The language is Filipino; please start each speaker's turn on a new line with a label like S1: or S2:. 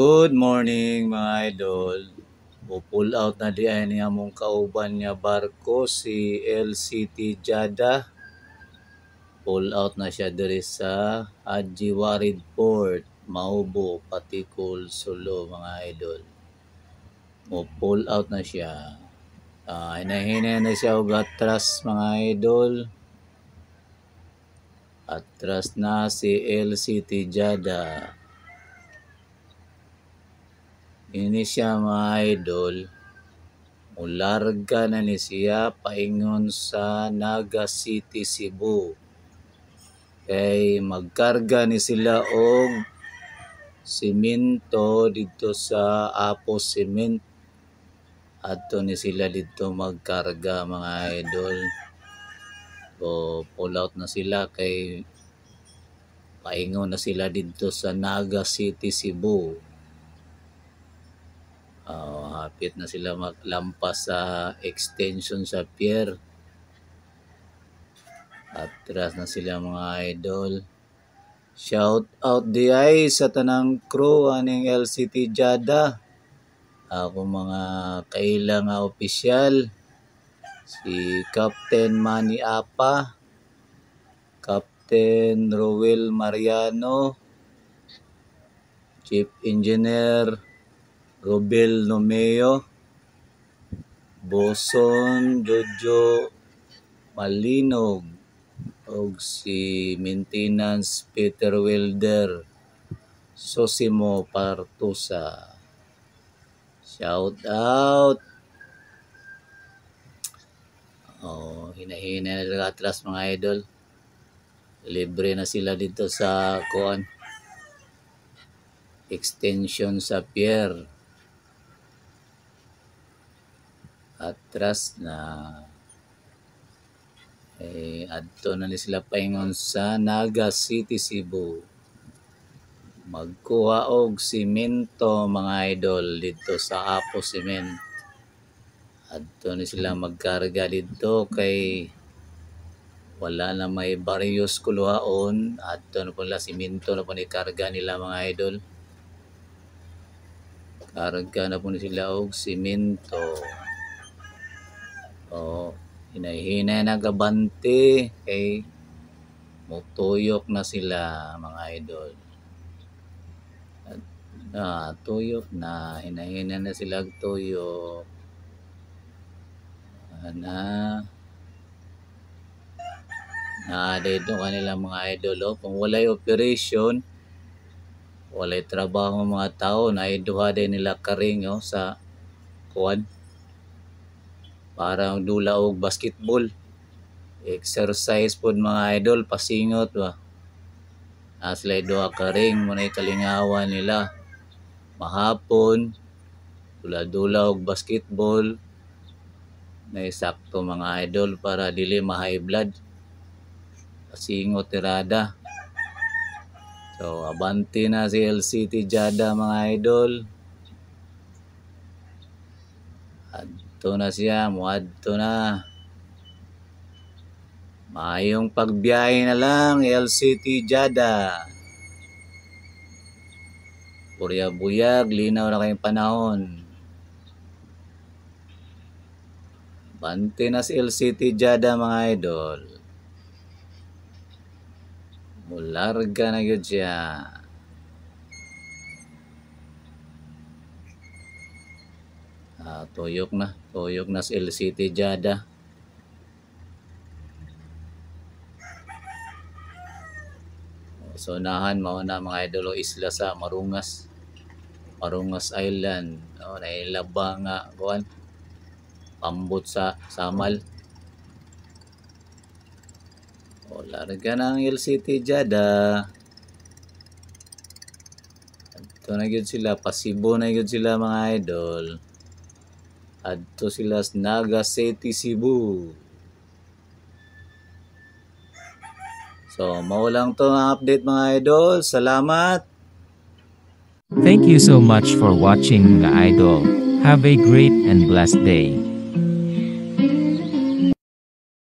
S1: Good morning mga idol. Pull out na di ay niya mong kauban niya barko si LCT Jada. Pull out na siya diri sa Haji Warid Port, Maubo, Patikul, Sulu mga idol. Pull out na siya. Hinahinay na siya og atras mga idol. Atras na si LCT Jada. Ini siya mga idol. Mularga na ni siya paingon sa Naga City, Cebu. Kay magkarga ni sila og simento dito sa Apo Cement. Adto ni sila dito magkarga mga idol. So pull out na sila kay paingon na sila dito sa Naga City, Cebu. Hapit na sila maglampas sa extension sa pier. Atras na sila mga idol. Shout out di ay sa tanang crew aning LCT Jada. Ako mga kaila nga opisyal. Si Captain Manny Apa, Captain Roel Mariano, Chief Engineer Robel Nomeo, Boson Jojo Malinog, og si Maintenance Peter Wilder, Sosimo Partusa. Shout out. Hinahinay na sila atras mga idol. Libre na sila dito sa extension sa pier. Atras na. Adto na ni sila paingon sa Naga City, Cebu. Magkuha og simento mga idol dito sa Apo Cement. Adto ni sila magkarga dito kay wala na may barrios kuluhaon. Adto na pala simento na po ni karga nila mga idol. Karga na po ni sila og simento. Hinahinay na gabante kay mutuyok na sila mga idol. Tuyok na, hinahinay na sila tuyok. Dito kanila mga idol. Kung walay operation, walay trabaho mga tao, naiduha din nila karing sa parang dula og basketball. Exercise pod mga idol, pasingot ba. Sila duha ka ring munay kalingawan nila. Mahapon dula-dula og basketball. Naisakto mga idol para dili ma-high blood. Pasingot tirada. So abante na si LCT Jada mga idol. Adto na siya, muadto na. Maayong pagbiyahe na lang LCT Jada. Buyag, linaw na kayong panahon. Bante na si LCT Jada mga idol. Mularga na yun siya. Tuyok na si LCT Jada. So nahan mauna mga idol isla sa Marungas Island. Nailaba nga pambot sa Samal. Larga ng LCT Jada. Ito na yun sila, pasibo na yun sila mga idol. Adto sila sa Naga City, Cebu. So, maulang to ang update mga idol. Salamat!
S2: Thank you so much for watching mga idol. Have a great and blessed day.